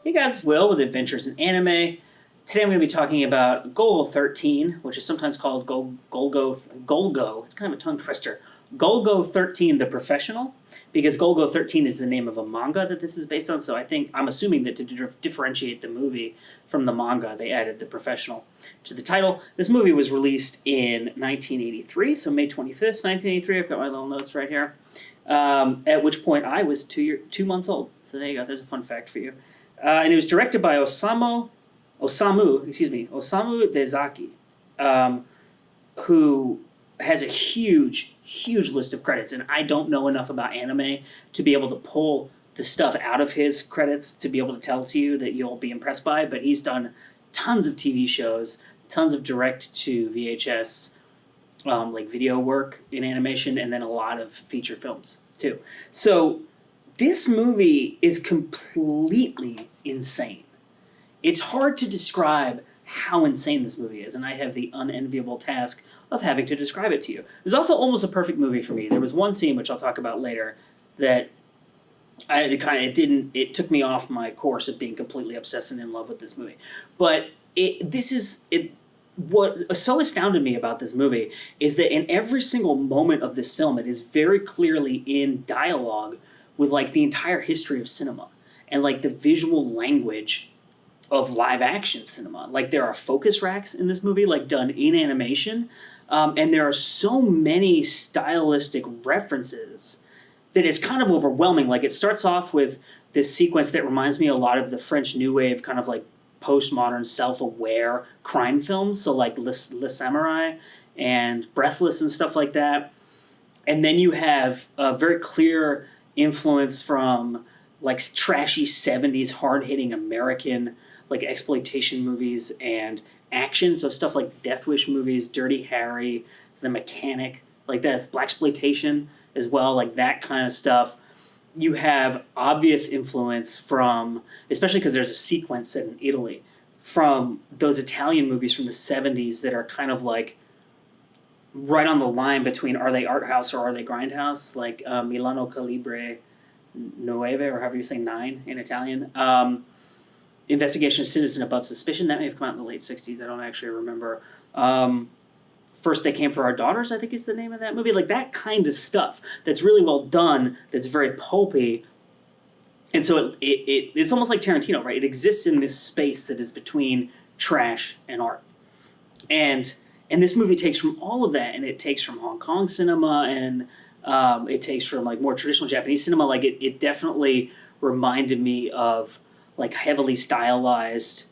Hey guys, it's Will with Adventures in Anime. Today I'm going to be talking about GOLGO 13, which is sometimes called GOLGO. It's kind of a tongue twister. GOLGO 13, The Professional, because GOLGO 13 is the name of a manga that this is based on. So I'm assuming that to differentiate the movie from the manga, they added The Professional to the title. This movie was released in 1983, so May 25th, 1983. I've got my little notes right here. At which point I was 2 months old. So there you go. There's a fun fact for you. And it was directed by Osamu Dezaki, who has a huge list of credits. And I don't know enough about anime to be able to pull the stuff out of his credits to be able to tell to you that you'll be impressed by. But he's done tons of TV shows, tons of direct to VHS like video work in animation, and then a lot of feature films too. So this movie is completely insane. It's hard to describe how insane this movie is, and I have the unenviable task of having to describe it to you. It was also almost a perfect movie for me. There was one scene, which I'll talk about later, that it took me off my course of being completely obsessed and in love with this movie. But what so astounded me about this movie is that in every single moment of this film, it is very clearly in dialogue with like the entire history of cinema and like the visual language of live action cinema. Like there are focus racks in this movie, like done in animation, and there are so many stylistic references that it's kind of overwhelming. Like it starts off with this sequence that reminds me a lot of the French New Wave kind of like postmodern self-aware crime films, so like Le Samurai and Breathless and stuff like that. And then you have a very clear influence from like trashy 70s hard-hitting American like exploitation movies and action, so stuff like Death Wish movies, Dirty Harry, The Mechanic, like that's blaxploitation as well, like that kind of stuff. You have obvious influence from, especially because there's a sequence set in Italy, from those Italian movies from the 70s that are kind of like right on the line between are they art house or are they grindhouse, like Milano Calibre Nueve, or however you say 9 in Italian. Investigation of Citizen Above Suspicion, that may have come out in the late 60s, I don't actually remember. First They Came for Our Daughters, I think is the name of that movie. Like that kind of stuff that's really well done, that's very pulpy. And so it's almost like Tarantino, right? It exists in this space that is between trash and art. And this movie takes from all of that, and it takes from Hong Kong cinema, and it takes from like more traditional Japanese cinema. Like it definitely reminded me of like heavily stylized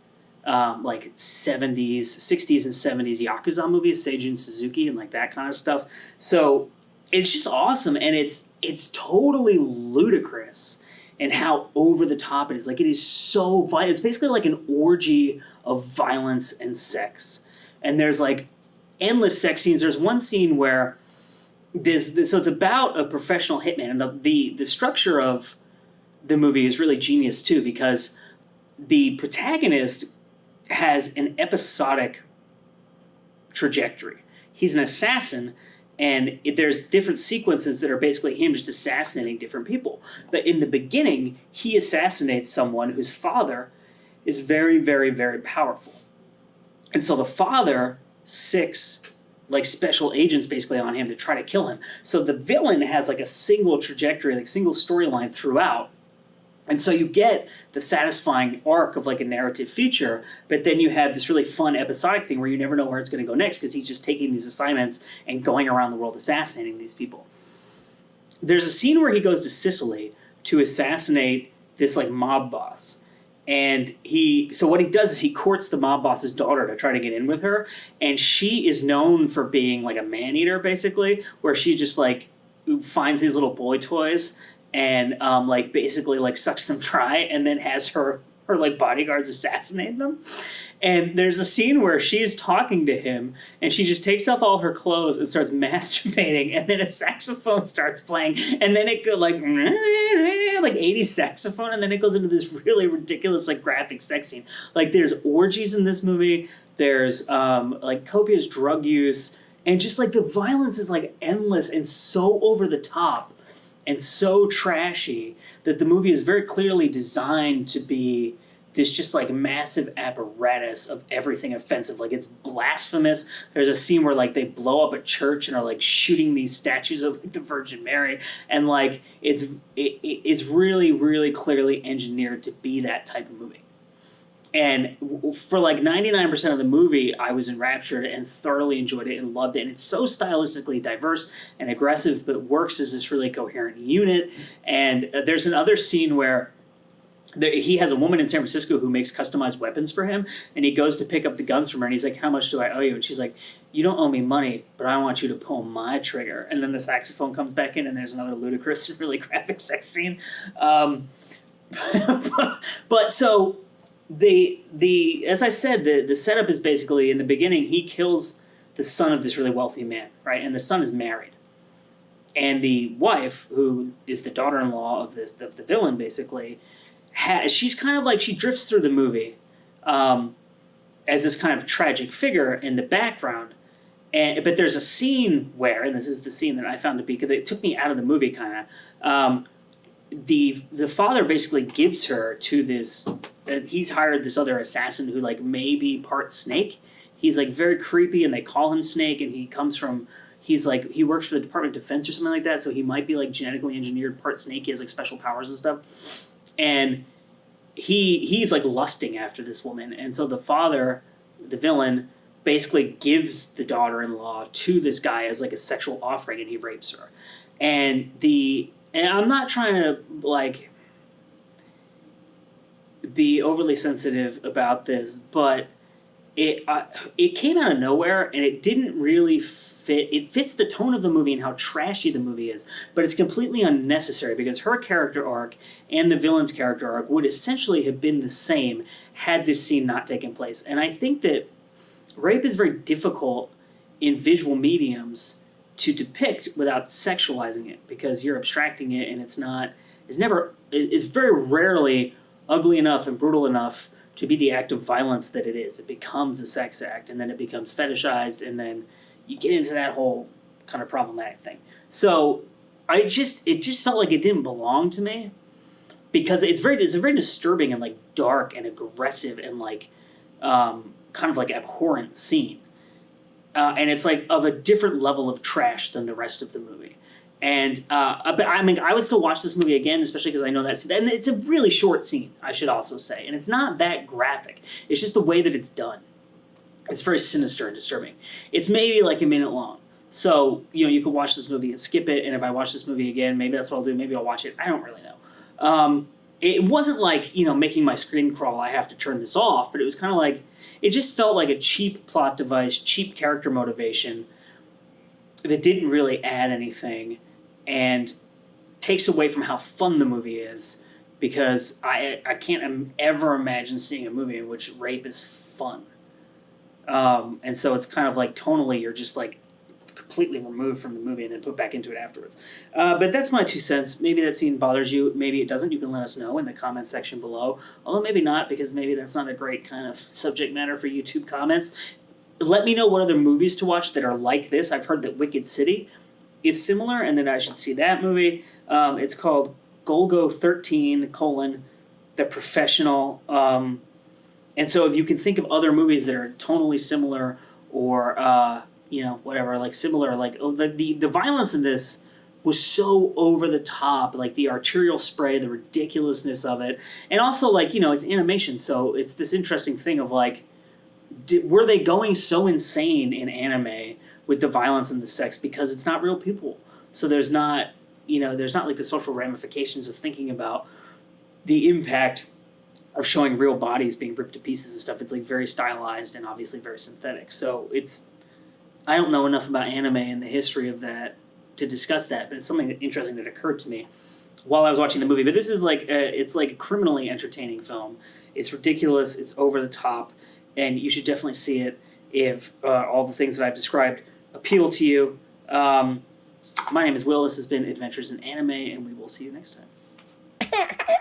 like 70s, 60s and 70s Yakuza movies, Seijun Suzuki and like that kind of stuff. So it's just awesome, and it's totally ludicrous and how over the top it is. Like it is so violent. It's basically like an orgy of violence and sex. And there's like endless sex scenes. There's one scene where so it's about a professional hitman, and the structure of the movie is really genius too, because the protagonist has an episodic trajectory. He's an assassin, and there's different sequences that are basically him just assassinating different people. But in the beginning, he assassinates someone whose father is very, very, very powerful. And so the father six like special agents basically on him to try to kill him. So the villain has like a single trajectory, like single storyline throughout. And so you get the satisfying arc of like a narrative feature, but then you have this really fun episodic thing where you never know where it's going to go next, because he's just taking these assignments and going around the world assassinating these people. There's a scene where he goes to Sicily to assassinate this like mob boss. And so what he does is he courts the mob boss's daughter to try to get in with her. And she is known for being like a man-eater, basically, where she just like finds these little boy toys and like basically like sucks them dry and then has her like bodyguards assassinate them. And there's a scene where she's talking to him and she just takes off all her clothes and starts masturbating, and then a saxophone starts playing, and then it goes like 80s saxophone, and then it goes into this really ridiculous like graphic sex scene. Like there's orgies in this movie, there's like copious drug use, and just like the violence is like endless and so over the top and so trashy that the movie is very clearly designed to be this just like massive apparatus of everything offensive. Like it's blasphemous. There's a scene where like they blow up a church and are like shooting these statues of like the Virgin Mary, and like it's really, really clearly engineered to be that type of movie. And for like 99% of the movie, I was enraptured and thoroughly enjoyed it and loved it. And it's so stylistically diverse and aggressive, but works as this really coherent unit. And there's another scene where he has a woman in San Francisco who makes customized weapons for him, and he goes to pick up the guns from her, and he's like, "How much do I owe you?" And she's like, "You don't owe me money, but I want you to pull my trigger." And then the saxophone comes back in, and there's another ludicrous, really graphic sex scene. But so the as I said, the setup is basically in the beginning he kills the son of this really wealthy man, right? And the son is married, and the wife, who is the daughter-in-law of the villain, basically. She's kind of like, she drifts through the movie as this kind of tragic figure in the background, but there's a scene where, and this is the scene that I found to be, because it took me out of the movie kind of, the father basically gives her to this, he's hired this other assassin who like may be part snake. He's like very creepy, and they call him Snake, and he comes from, he's like, he works for the Department of Defense or something like that, so he might be like genetically engineered part snake. He has like special powers and stuff. And he's like lusting after this woman, and so the father, the villain, basically gives the daughter-in-law to this guy as like a sexual offering, and he rapes her. And I'm not trying to like be overly sensitive about this, but it came out of nowhere, and it didn't really fit. It fits the tone of the movie and how trashy the movie is, but it's completely unnecessary because her character arc and the villain's character arc would essentially have been the same had this scene not taken place. And I think that rape is very difficult in visual mediums to depict without sexualizing it, because you're abstracting it, and it's very rarely ugly enough and brutal enough to be the act of violence that it is. It becomes a sex act, and then it becomes fetishized, and then you get into that whole kind of problematic thing. So it just felt like it didn't belong to me, because it's a very disturbing and like dark and aggressive and like kind of like abhorrent scene, and it's like of a different level of trash than the rest of the movie. And but I mean, I would still watch this movie again, especially because I know that scene. And it's a really short scene, I should also say, and it's not that graphic. It's just the way that it's done. It's very sinister and disturbing. It's maybe like a minute long. So, you could watch this movie and skip it, and if I watch this movie again, maybe that's what I'll do. Maybe I'll watch it. I don't really know. It wasn't like, making my screen crawl, I have to turn this off, but it was kind of like, it just felt like a cheap plot device, cheap character motivation that didn't really add anything and takes away from how fun the movie is, because I can't ever imagine seeing a movie in which rape is fun. And so it's kind of like tonally you're just like completely removed from the movie and then put back into it afterwards. But that's my 2 cents. Maybe that scene bothers you. Maybe it doesn't. You can let us know in the comment section below. Although maybe not, because maybe that's not a great kind of subject matter for YouTube comments. Let me know what other movies to watch that are like this. I've heard that Wicked City is similar, and that I should see that movie. It's called GOLGO 13, The Professional. And so if you can think of other movies that are tonally similar or, whatever, like similar, like the violence in this was so over the top, like the arterial spray, the ridiculousness of it. And also, like, it's animation, so it's this interesting thing of like, were they going so insane in anime with the violence and the sex because it's not real people? So there's not like the social ramifications of thinking about the impact of showing real bodies being ripped to pieces and stuff. It's like very stylized and obviously very synthetic. So I don't know enough about anime and the history of that to discuss that, but it's something interesting that occurred to me while I was watching the movie. But this is like it's like a criminally entertaining film. It's ridiculous. It's over the top, and you should definitely see it if all the things that I've described appeal to you. My name is Will. This has been Adventures in Anime, and we will see you next time.